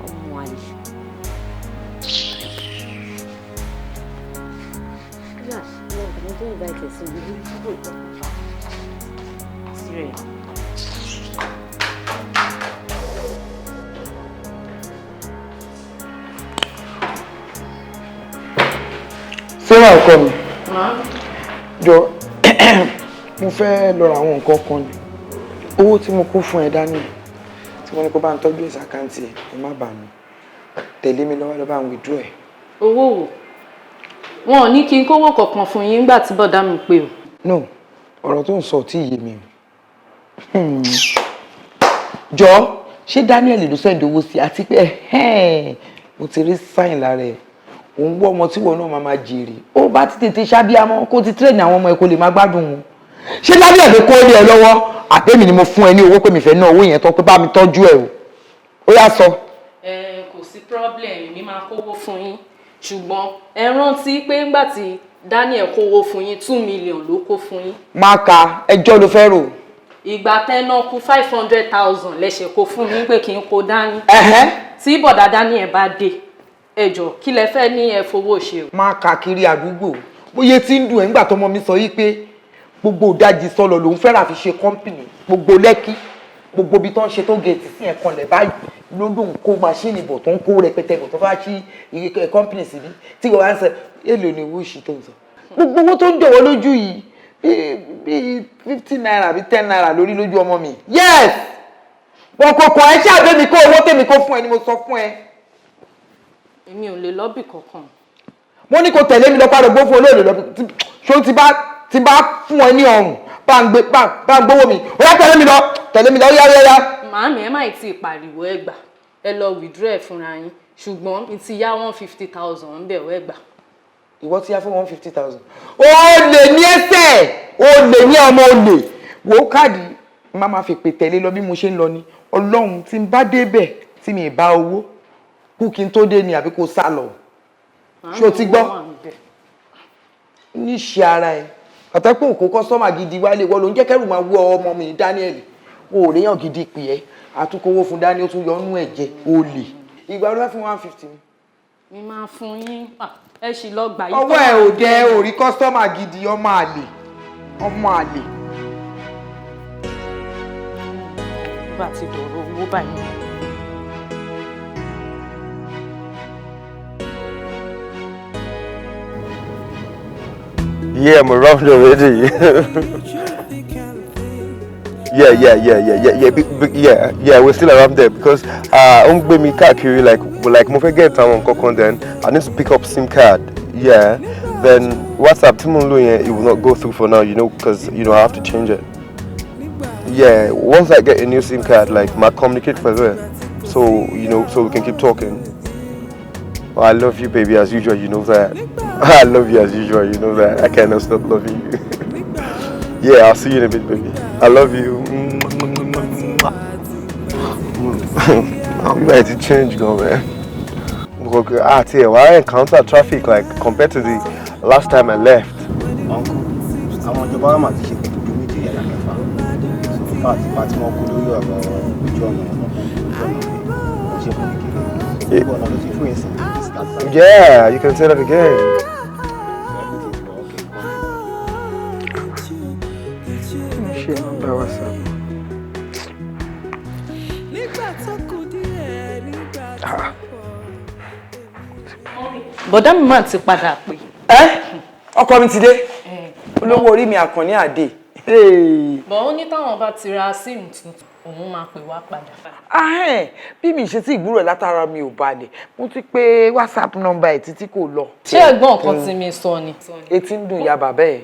Ọmọ àlè. Yes, no, I'm doing invited, so you need to go. Serious. Sarah ọkọ mi. Jọ mo fẹ́ lọ ra àwọn nǹkan kan ni. Owó tí mo kó fún ẹ dání tí mo ní kó bá ń tọ́jú ẹ̀sà àkáǹtì ẹ̀ ẹ má bà mí. Tẹ̀lé mi lọ́wọ́ lọ́ bá ń withdraw ẹ̀. Owó wo? wọn ò ní kí n kówó kankan fún yín nígbà tí bọ̀dá mi pè o. No, ọ̀rọ̀ tó ń sọ tí yé mi o. Jọ, ṣé Daniel ló sẹ́ndì owó sí àti pé mo ti rí sáìn lára ẹ̀. Òun wọ́ ọmọ tí wọn náà máa jèrè. Ó bá ti tètè ṣábíàmọ́ kó ti tírẹ̀nì àwọn ọmọ ẹ̀ kó lè máa gbádùn wọn. Ṣé Daniel ló kó ilé ẹ lọ́wọ́? Àbẹ́mi ni mo fún ẹ ní owó pé mi fẹ́ ná owó yẹn tán pé bá mi tọ́jú ẹ o. Ó yá sọ. Kò sí problem, mi máa kówó fún yín. Ṣùgbọ́n ẹ rántí pé ńgbà tí Daniel kówó fún yín 2 million ló kó fún yín. Má ka ẹjọ́ ló fẹ́ rò. Ìgbà tẹ́ná kú 500,000 lẹ́sẹ̀ kó fún mi pé kí n kó dání. Tí bọ̀dá Daniel bá dé, ẹ jọ̀ọ́ kí lẹ fẹ́ ní ẹ fowó ṣe o. Má ka kiri àdúgbò. Bóyá tí ń dùn ẹ̀ ńgbà tọmọ mi sọ yí pé gbogbo ìdajì sọlọ lòun fẹ́ rà fi ṣe kọ́ńpìnì gbogbo Lẹ́kí gbogbo ibi tó ń ṣe tó gẹ̀ẹ́tì sí ẹ̀kan lẹ̀ báyìí ló lóun kó máṣíìnì bọ̀ tó ń kó rẹpẹtẹ bọ̀ tó fẹ́ ṣí kọ́ńpìnì síbí tí wọ́n wá ń sọ èlò ni owó ìṣì tó ń sọ. gbogbo owó tó ń jọ̀wọ́ lójú yìí bíi 50 naira bíi 10 naira lórí lójú ọmọ mi. Yes wọn kò kàn ẹ́ ṣáà bẹ́mi kó owó tèmi kó fún ẹ ni mo sọ fún ẹ. Èmi ò lè lọ́bì kankan. Mo ní kó tẹ̀lé mi lọ pàdé gbó fún olóòlù lọ́bì ṣó ti bá fún ẹ ní ọrùn bá ń gbówó mi ó yá tẹ̀lé mi lọ yá. Màámi ẹ má tí ì pariwo ẹ gbà ẹ lọ withdraw ẹ fúnra yín ṣùgbọ́n mi ti yá 150,000 ń bẹ̀ ẹ gbà. Ìwọ ti yá fún 150,000. O lè ní ẹsẹ̀ o lè ní ọmọ olè wo káàdì má máa fi pè tẹ̀lé lọ bí mo ṣe ń lọ ni Ọlọ́run tí ń bá débẹ̀ tí mi ì bá owó kú kí n tó dé ni àbí kó sá lọ ṣé o ti gbọ́ níṣẹ́ ara ẹ̀ àtẹ́pọ̀ òkú kọ́sọ́mà gidi wálé wọ́n ló ń jẹ́ kẹ́rù máa wú ọmọ mi Daniel o ò léyàn gidi pè ẹ́ àtúkọ̀wó fún Daniel ó tún yọ ọ́nú ẹ̀jẹ̀ o lè ìgbà ló fẹ́ fún 150 mi máa fún yín ẹ sì lọ gbà yí. ọwọ́ ẹ̀ ò dẹ orí kọ́sọ́mà gidi ọmọ àlè. bá ti dọ̀rọ̀ owó báyìí. Yeah, I'm around already. Yeah. We're still around there because Ogungbe mi káàkiri like mo fẹ́ get àwọn nǹkan then I need to pick up SIM card. Yeah. Then WhatsApp tí mo ń lò yẹn it will not go through for now, because I have to change it. Yeah. Once I get a new SIM card, like my communicate for there, so so we can keep talking. Well, I love you, baby, as usual. You know that. I love you as usual. You know that. I cannot stop loving you. Yeah, I'll see you in a bit, baby. I love you. I'm ready to change, girl, man. I encounter traffic like compared to the last time I left. Uncle, I want to buy my ticket to meet you at the Yeah, you can say that again. Bọ̀dá mi máa ti padà pé. Ọkọ mi ti dé. Olówó orí mi Àkànní Àdè. Bọ̀ ó ní táwọn bá ti ra SIM tuntun, òun máa pè wá padà. Bí mi ṣe tí ìgbúrò látara mi ò balẹ̀, mo ti pé WhatsApp number ẹ̀ títí kò lọ. Ṣé ẹ̀gbọ́n nǹkan tí mi sọ ni? Etí ń dùn ya bàbá ẹ̀.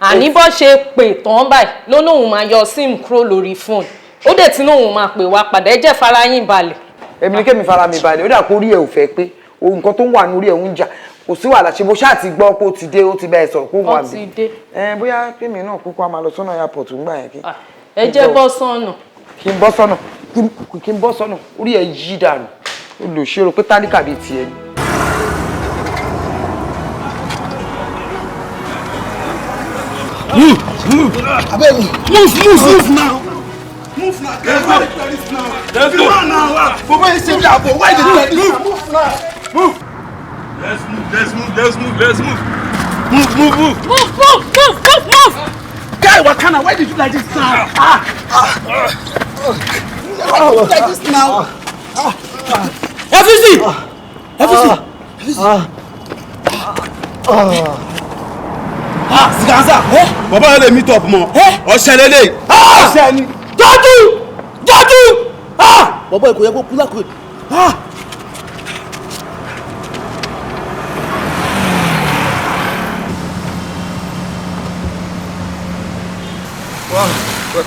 Àní bó ṣe pè tán báyìí ló lóun máa yọ SIM kúrò lórí fóònù. Ó dẹ̀ tí lóun máa pè wá padà, ẹ jẹ́ fara yín balẹ̀. Èmi ní kémi fara mi balẹ̀, ó dà kó rí ẹ̀ ò fẹ́ pé nǹkan tó ń wà lórí ẹ̀ ń jà. Kò sí wàhálà ṣe bó ṣáà ti gbọ́ pé ó ti dé, ó ti bá ẹ sọ̀rọ̀ pé ó wà mí. Ó ti dé. Bóyá kémi náà kúkú á máa lọ sọ́nà airport ńgbà yẹn kí. Ẹ jẹ́ bọ́ sọ́nà. Kí n bọ́ sọ́nà orí ẹ̀ yí dànù olùṣèrò pé tálíkà bíi tiẹ̀ ni. Move now. Let's go now. For why you say that? For why did you like this? Move now. Move. Let's move. Move. Guy, Wakana, why did you like this now? Why did you like this now? FCC. Siganza. Baba yẹn lè meet up mọ́. Ọ̀sẹ̀ lélẹ̀. Ọ̀sẹ̀ ni. Jọ́jú. Baba yẹn kò yẹ kó kú lákòó.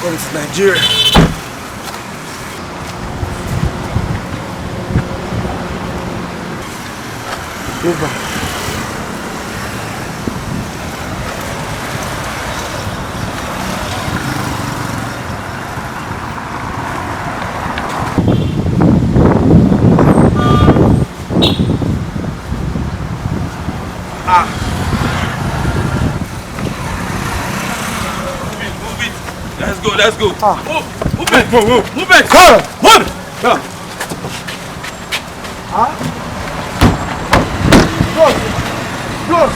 Welcome to Nigeria. Over. Let's go. Move it. Move it. Come. Move. Come. Close.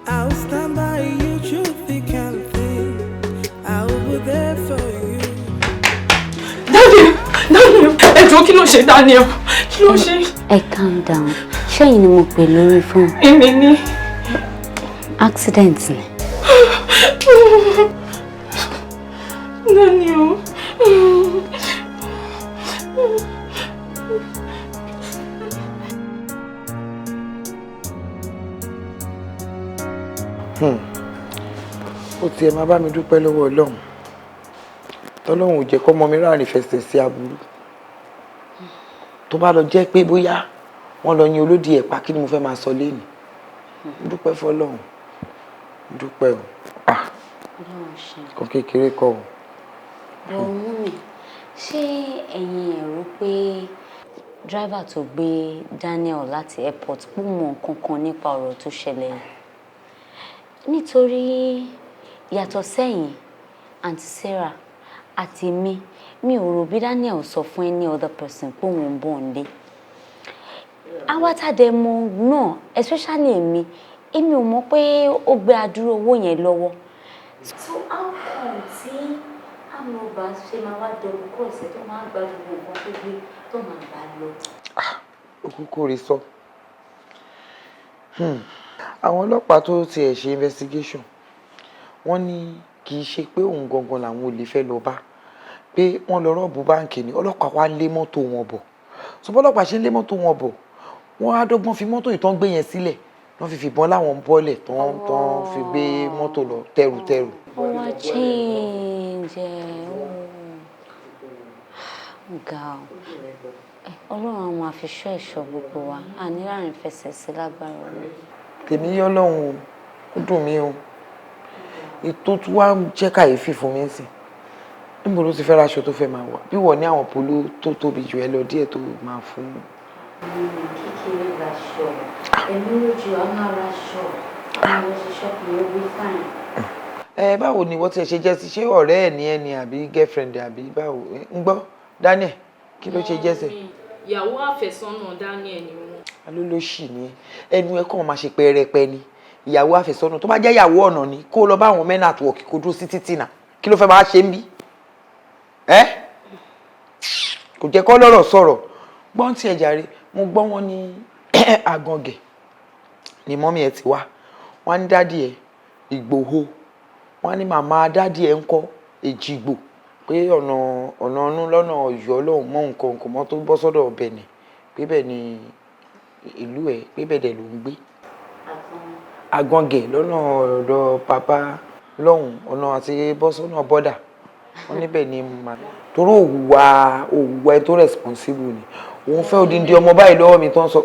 I'll stand by you, truth be kind of thing. I will be there for you. Daniel, ẹ jọ̀ọ́ kí ló ṣe Daniel? Kí ló ṣe? Ẹ calm down. Ṣẹ́yìn ni mo pè lórí fún. Èmi ni. Accident ni. Daniel. Ó tiẹ̀ máa bá mi dúpẹ́ lọ́wọ́ Ọlọ́run. Tọ́lọ́run ò jẹ́ kó mọ mi ráàrin fẹsẹ̀ sí aburú. Tó bá lọ jẹ́ pé bóyá wọ́n lọ yin olódì ẹ̀pà kí ni mo fẹ́ máa sọ lénìí. Dúpẹ́ fọ́lọ́run. Dúpẹ́ o. Kan kékeré kọ́ o. Wunmi, ṣé ẹ̀yin ẹ rò pé driver tó gbé Daniel láti airport pọ̀ mọ̀ nǹkan kan nípa ọ̀rọ̀ tó ṣẹlẹ̀ yìí? Nítorí yàtọ̀ sẹ́yìn Aunty Sarah àti mi ò rò bí Daniel sọ fún any other person pé òun ń bọ̀ nílé. Àwa tá dẹ̀ mọ̀ náà, especially èmi ò mọ̀ pé ó gbé adúrú owó yẹn lọ́wọ́. So how come tí amọ̀ba ṣe máa wá dẹ̀rù kọ́ ọ̀sẹ̀ tó máa gbàdúrà nǹkan tó gbé tó máa bá lọ? Òkúkú rí sọ. Àwọn ọlọ́pàá tó tiẹ̀ ṣe investigation wọ́n ní kì í ṣe pé òun gangan làwọn olè fẹ́ lọ bá, pé wọ́n lọ rọ́ọ̀bù báǹkì ni ọlọ́pàá wá lé mọ́tò wọn bọ̀. So bọ́lọ́pàá ṣe lé mọ́tò wọn bọ̀, wọ́n á dọ́gbọ́n fi mọ́tò ìtàn gbé yẹn sílẹ̀, wọ́n fi fìbọn láwọn bọ́ọ̀lẹ̀ tán fi gbé mọ́tò lọ tẹrùtẹrù. Ó wá change ga ọ. Ọlọ́run á máa fi ṣọ́ ẹ̀ṣọ́ gbogbo wa, àní láàrin fẹsẹ̀ sí lágbára Ọlọ́run. Tèmi yọ́ lọ́hùn ó dùn mí o. Ètò tí wàá jẹ́ kàyéfì fún mi sí. Níbo ló ti fẹ́ raṣọ tó fẹ́ máa wà? Bí wọ́n ní àwọn polo tó tóbi jù ẹ lọ díẹ̀ tó máa fún. Kékeré raṣọ, ẹ̀mí lójú a máa raṣọ, àwọn òṣìṣẹ́ kò ló gbé fáìn. Báwo ni wọ́n ti ṣe jẹ́ sí? Ṣé ọ̀rẹ́ ẹ̀ ní ẹni àbí girlfriend àbí báwo? Ń gbọ́ Daniel kí ló ṣe jẹ́sẹ̀? Ìyàwó àfẹ́sọ́nà Daniel ni wọ́n. Alólóṣì ni ẹnu ẹ kàn máa ṣe pẹrẹpẹ ni. Ìyàwó àfẹ́sọ́nà tó bá jẹ́ ìyàwó ọ̀nà ni kó lọ bá àwọn men at work kó dúró sí títì náà. Kí ló fẹ́ máa ṣe ń bí? Kò jẹ́ kó lọ́rọ̀ sọ̀rọ̀. Gbọ́n tí ẹ jàre, mo gbọ́ wọn ní Agàngẹ̀ ni mọ́mí ẹ ti wá. Wọ́n ní dádì ẹ Ìgbòho. Wọ́n ní màmá dádì ẹ ń kọ́ Èjìgbò. Pé ọ̀nà ọ̀nù lọ́nà Ọ̀yọ́ lọ́hùn mọ́ nǹkan mọ́ tó bọ́ sọ́dọ̀ Benin. Pé bẹ́ẹ̀ ni ìlú ẹ̀, pé bẹ́ẹ̀ dẹ̀ ló ń gbé. Agàngẹ̀ lọ́nà ọ̀dọ̀ pàpà lọ́hùn ọ̀nà àti bọ́ sọ́nà bọ́dà. Wọ́n níbẹ̀ ni màá. Torí òwúwa ẹ tó responsible ni. Òun fẹ́ odindi ọmọ báyìí lọ́wọ́ mi tó ń sọ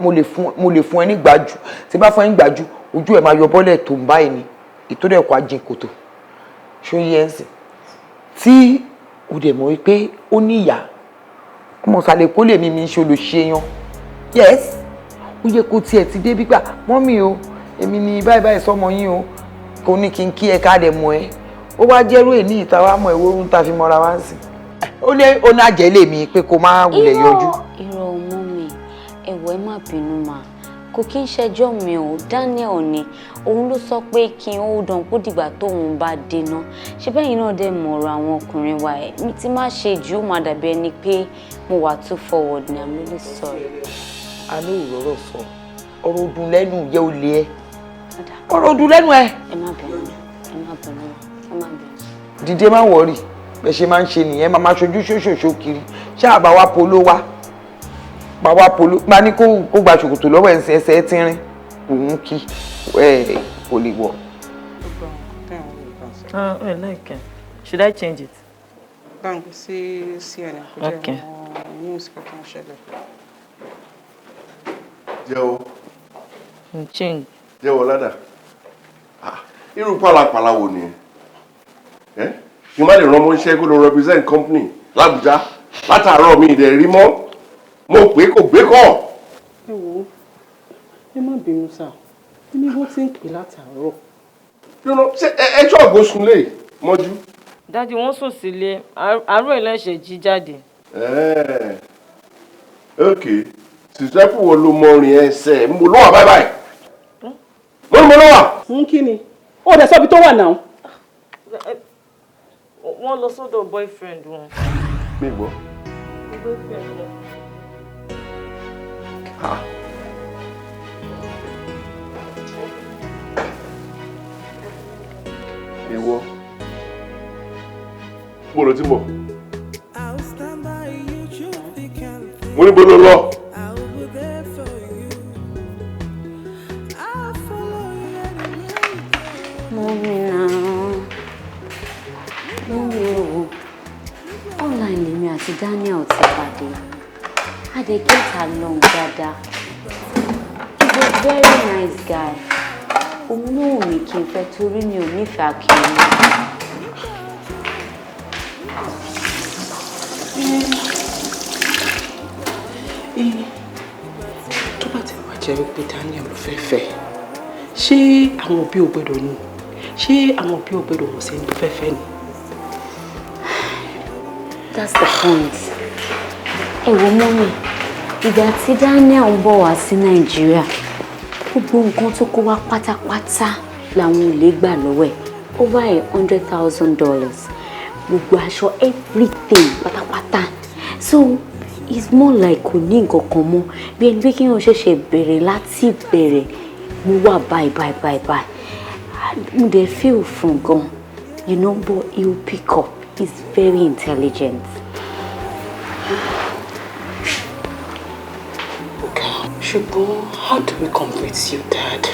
mo lè fún ẹ ní gbájú. Tí bá fún ẹ ní gbájú, ojú ẹ máa yọ bọ́lẹ̀ tó ń báyìí ni. Ètò dẹ̀ kọ́ ajin kòtò. Ṣó yẹ ẹ́ sìn? Tí o dẹ̀ mọ̀ wípé ó ní ìyá, ọmọ ìsàlẹ̀ kó lè mímí ṣe olùṣe yan. Yes, ó yẹ kó tiẹ̀ ti dé gbígbà mọ́mì o èmi ni báyìí sọmọ yín o kò ní kí n kí ẹ ká dẹ̀ mọ̀ ẹ́ ó wá jẹ́rú ẹ̀ ní ìta wá mọ̀ ẹ̀wọ́ orun ta fi mọ́ra wá ń sìn ó ní ó ní àjẹ́lé mi pé kó má wulẹ̀ yọjú. irọ́ ọmọ mi ẹ̀wọ̀ ẹ má bínú mà kò kí ń ṣẹjọ́ mi ò Daniel ni òun ló sọ pé kí n hold on kó dìgbà tóun bá dènà ṣé bẹ́yìn náà dẹ̀ mọ̀ọ́rọ̀ àwọn ọkùnrin wa ẹ̀ mi ti má ṣe jù ó má dàbí ẹni pé mo wà too forward ni I'm really sorry. a ní ìrọ̀rọ̀ sọ ọ̀rọ̀ ọdún lẹ́nu yẹ ó lé ẹ ọ̀rọ̀ ọdún lẹ́nu ẹ. ẹ má bínú ẹ má bínú ẹ má bínú. dìde má wọ̀rì bẹ́ẹ̀ ṣe máa ń ṣe nìyẹn máa ṣojú ṣoṣoṣo kiri ṣáà bá wá polo wá bá wá polo bá ní kó gba ṣòkòtò lọ́wọ́ ẹsẹ̀ tínrín òun kí kò lè wọ̀. I like it. Should I change it? Thank you. See you. Okay. News can share. Jẹ́wọ́. Change. Jẹ́wọ́ ládà. Irú pálapàla wo ni ẹ? Kí n má lè rán ọmọ iṣẹ́ kó lọ represent company l'Abuja látàárọ̀ mi ìdẹ̀ rí mọ́. Mo pè kò gbé kọ́. Ẹ wo, ẹ má bínú sá. Èmi bó ti ń pè látàárọ̀. Ṣé ẹjọ́ ògbósunlé mọ́jú? Daddy wọ́n sùn sílé, àárọ̀ ẹlẹ́ṣẹ̀ jí jáde. Okay. Sísẹ́pù wo ló mọ orin ẹsẹ̀? Mo ló wà báyìí. Mo ló wà. Kí ni? Ó dẹ̀ sọ́bi tó wà náà. Wọ́n lọ sọ́dọ̀ boyfriend wọn. Mi gbọ́. Boyfriend wọn. Ìwọ. Mo lọ tí mo. Mo ní bolo lọ. Online lèmi àti Daniel ti pàdé. I dey get along dada. He's a very nice guy. Òun náà ò ní kí n fẹ́ torí mi ò nífẹ̀ẹ́ Akeem. Tó bá ti wá jẹ́ wípé Daniel ló fẹ́ fẹ́, ṣé àwọn òbí ò gbọ́dọ̀ ní? Ṣé àwọn òbí ò gbọ́dọ̀ mọ̀ sẹ́ni tó fẹ́ fẹ́ ni? That's the point. Ẹ wo mọ́mì, ìgbà tí Daniel ń bọ̀ wá sí Nàìjíríà, gbogbo nǹkan tó kó wá pátápátá làwọn olè gbà lọ́wọ́ ẹ̀, over $100,000. Gbogbo aṣọ, everything pátápátá. So it's more like kò ní nǹkan kan mọ́ bí ẹni pé kí wọ́n ṣẹ̀ṣẹ̀ bẹ̀rẹ̀ láti bẹ̀rẹ̀ mo wà báyìí. Mo dẹ̀ feel fún gan, you know, but he'll pick up. He's very intelligent. Ṣùgbọ́n how do we convince you, Dad?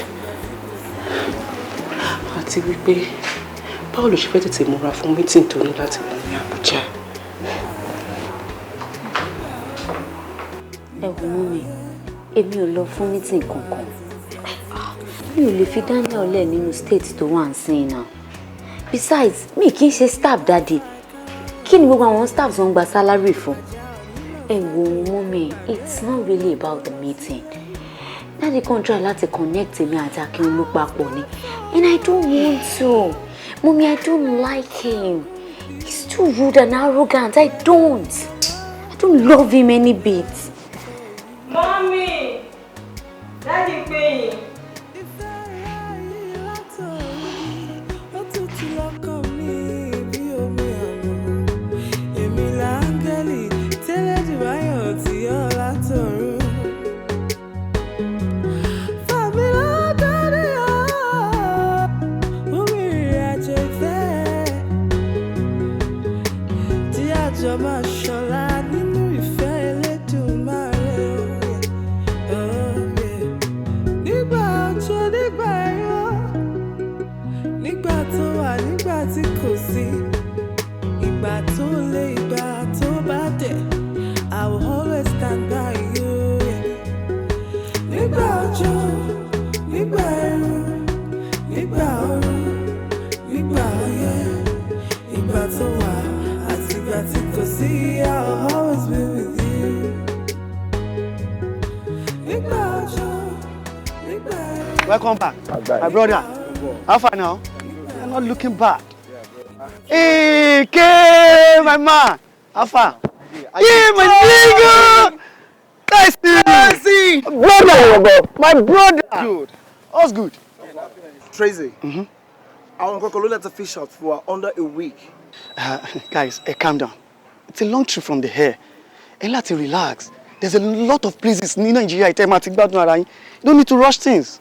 Àti wípé báwo ló ṣe fẹ́ tètè múra fún meeting tó ní láti lọ ní Abuja? Ẹ wò mú mi, èmi ò lọ fún meeting kankan. Mi ò lè fi Daniel lẹ̀ nínú state tó wà ń sìn náà. Besides, mi kì í ṣe staff daddy. Kí ni gbogbo àwọn staffs wọn gba salary fún? Ẹ wò mú mi, it's not really about the meeting. Daddy kan try láti connect mi àti Akeem ló papọ̀ ni. And I don't want to. Mommy, I don't like him. He's too rude and arrogant. I don't love him any bit. Mommy! Daddy paying. See how welcome back. My brother, how far now? You're not looking bad. Hey, K, my man. How far? Yeah, my nigga. Nice. Brother, my brother. Good. All's good. Tracy. I want to let the fish out for under a week. Guys, calm down. It's a long trip from the hair. Let's relax. There's a lot of places in Nigeria. You don't need to rush things.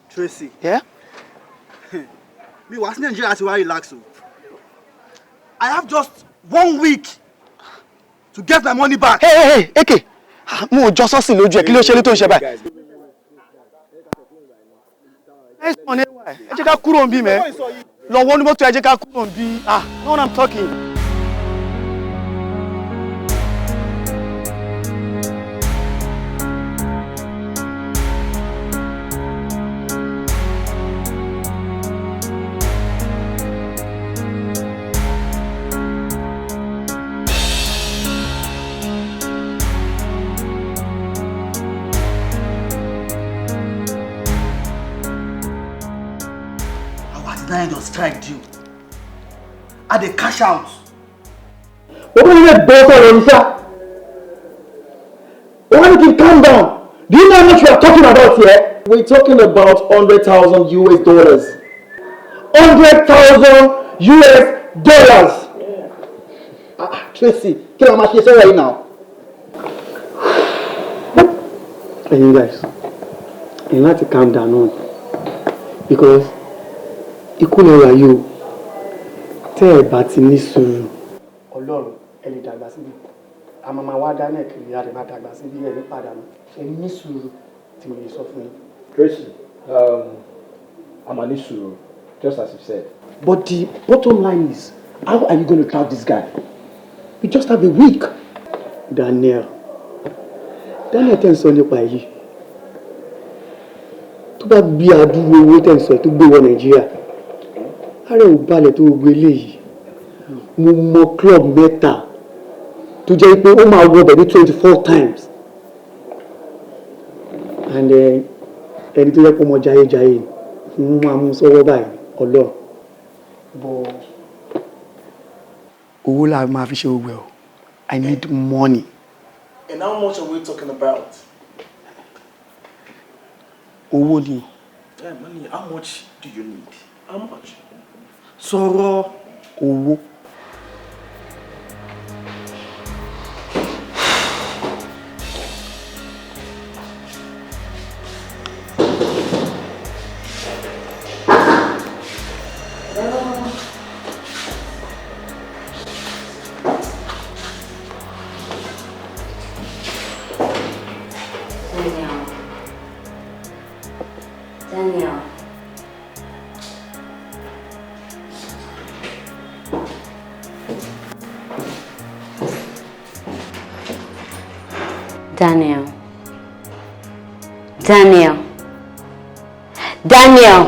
Tracy. Yeah? Me was Nigeria to relax. I have just 1 week to get my money back. Hey, Eke. Mo just saw lójú ẹ kí ló ṣe lé tó ń ṣe báyìí. Ẹ sọ ní ẹ jẹ́ ká kúrò ńbí mẹ́. Lọ wọ́n ní mọ́tò ẹ jẹ́ ká kúrò ńbí. Know what I'm talking. Just strike you. At the cash out. What will you do, Lisa? Why don't you calm down? Do you know how much we are talking about here? We're talking about $100,000 US. $100,000 US. Tracy, can I say right now? Hey, you guys, you have to calm down on because ikú lè wà yóò tẹ́ ẹ̀ bá ti ní sùúrù. Ọlọ́run ẹ lè dàgbà síbi àmàmà wá dáná kiri a lè má dàgbà síbi ẹ ní padà nù ẹ ní sùúrù tí mo lè sọ fún yín. Tracy, I'm a ní sùúrù, just as you said. But the bottom line is, how are you going to track this guy? We just have a week. Daniel tẹ́ ń sọ nípa èyí tó bá gbé àdúgbò owó tẹ́ ń sọ tó gbé wọ Nàìjíríà. Ààrẹ ò balẹ̀ tó gbogbo eléyìí mo mọ club mẹ́ta tó jẹ́ pé ó máa wọ bẹ̀ ní 24 times and ẹni tó yẹ kó mọ jayéjayé mo máa mú sọ́wọ́ báyìí ọlọ́run bọ́ owó la máa fi ṣe gbogbo ẹ̀ o I need money. And how much are we talking about? Owó ni. Yeah, money. How much do you need? How much? Sọ̀rọ̀. Owó. Daniel.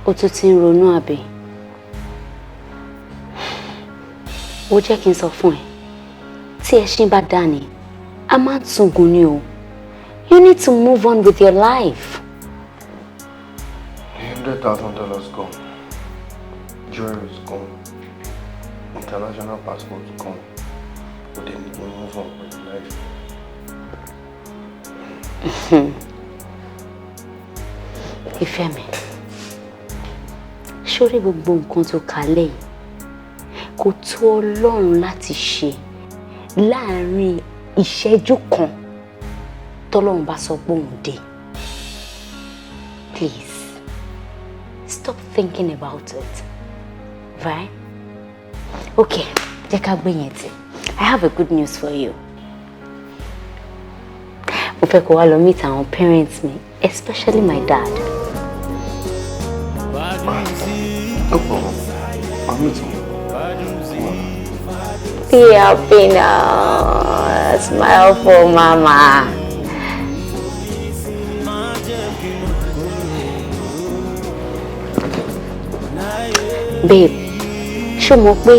O tún ti ń ronú àbí? Ó jẹ́ kí n sọ fún ẹ. Tí ẹṣin bá dá ni, a máa ń túngún ni o. You need to move on with your life. $100,000 gone. Jewelry is gone. International passport is gone. But then you move on with your life. Ìfẹ́ mi. Sórí gbogbo nǹkan tó kálẹ̀ yìí kò tó Ọlọ́run láti ṣe láàárín ìṣẹ́jú kan tọ́lọ́run bá sọ pé òun dé. Please stop thinking about it, right? Okay, jẹ́ ká gbé yẹn tì. I have a good news for you. fẹ́ kó wá lọ meet àwọn parents mi, especially my dad. Be happy now. Smile for mama. Babe, ṣó mọ̀ pé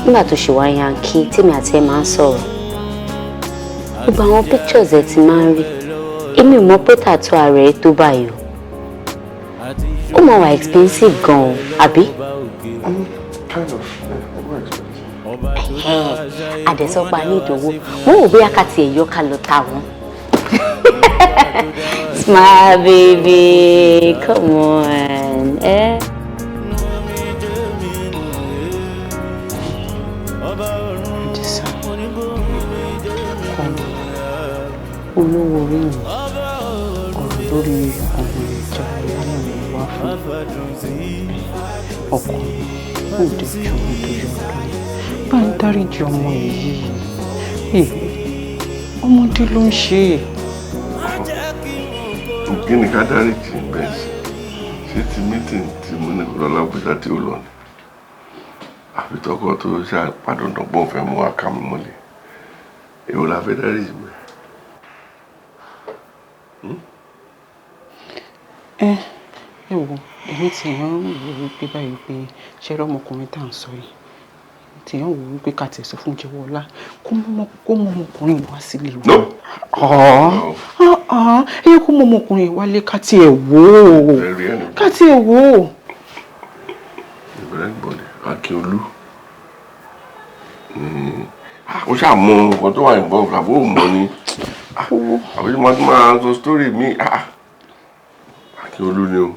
nígbà tó ṣe wá Yankee tèmi àti ẹ máa ń sọ̀rọ̀, gbogbo àwọn pictures ẹ ti máa ń rí. Èmi ò mọ̀ pé tattoo ara ẹ tó báyìí o. Ó mọ̀ wá expensive gan-an, àbí? Kind of more expensive. Àdẹ̀sọ́pá ní ìdòwò. Mo wò bóyá ká tiẹ̀ yọ ká lọ ta wọn. Smile, baby. Come on. Olówó orí mi ọ̀rọ̀ lórí ọmọ ìjà ìyáná mi wá fún ọkọ mi ò dé ju nítorí ọdún bá ń dáríjì ọmọ yìí ọmọdé ló ń ṣe é. Kí ni ká dáríjì bẹ́ẹ̀ sí ṣé ti mítìn tí mo ní kúrò lábújá tí ó lọ ni àfi tọkọ tó ṣàpàdánù pọ̀ fẹ́ mú àkàmú mọ́lẹ̀ èwo la fẹ́ dáríjì mọ́. Ẹ wo èmi tí èèyàn ń wò wípé báyìí pé ṣẹ́rẹ́ ọmọkùnrin tá à ń sọ yìí tí èèyàn wò wípé ká tẹ̀sọ́ fún Jẹ́wọ́lá kó mú ọmọkùnrin wá sílé wa. Ẹ kó mú ọmọkùnrin wálé ká tiẹ̀ wò ó ká tiẹ̀ wò ó. ìbẹ̀rẹ̀ gbọ́dọ̀ Akínolú ó ṣàmú nǹkan tó wà nígbà àbúrò mọ́ ni àbí mo tún máa sọ sítórì mi Akínolú ni o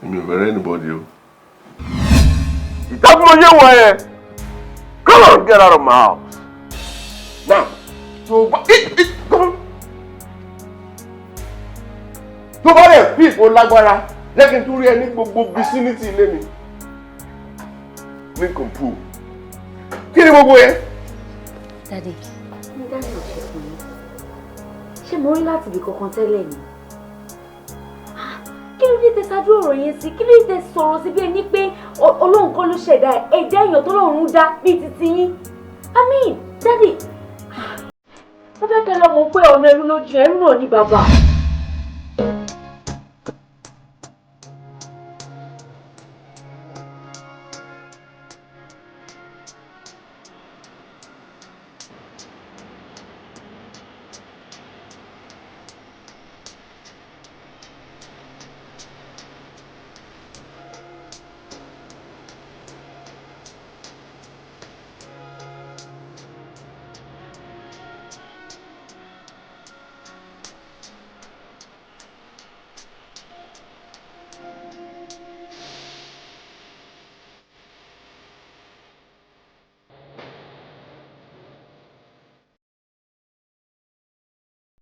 èmi ò fẹ́rẹ́ anybody o. ìtàkùn yé wọ ẹ come on get out of my house now tó bá rẹ̀ fi ìfò lágbára lẹ́kìn tó rí ẹ ní gbogbo vicinity ilé mi ní kòmpú kí ni gbogbo yẹn. Daddy, ní dáná ò ṣe fún mi. Ṣé mo rí láti ibì kankan tẹ́lẹ̀ ni? Kí ló dé tẹ ṣáájú ọ̀rọ̀ yẹn sí? Kí ló dé tẹ sọ̀rọ̀ sí bí ẹni pé Ọlọ́run kọ́ ló ṣẹ̀dá ẹ̀dá èèyàn tó lọ́run dá bíi titi yín? I mean, Daddy, mo fẹ́ kẹ́ lọ mọ̀ pé ọ̀nà ẹrú ló jẹ ẹrú náà ní bàbá.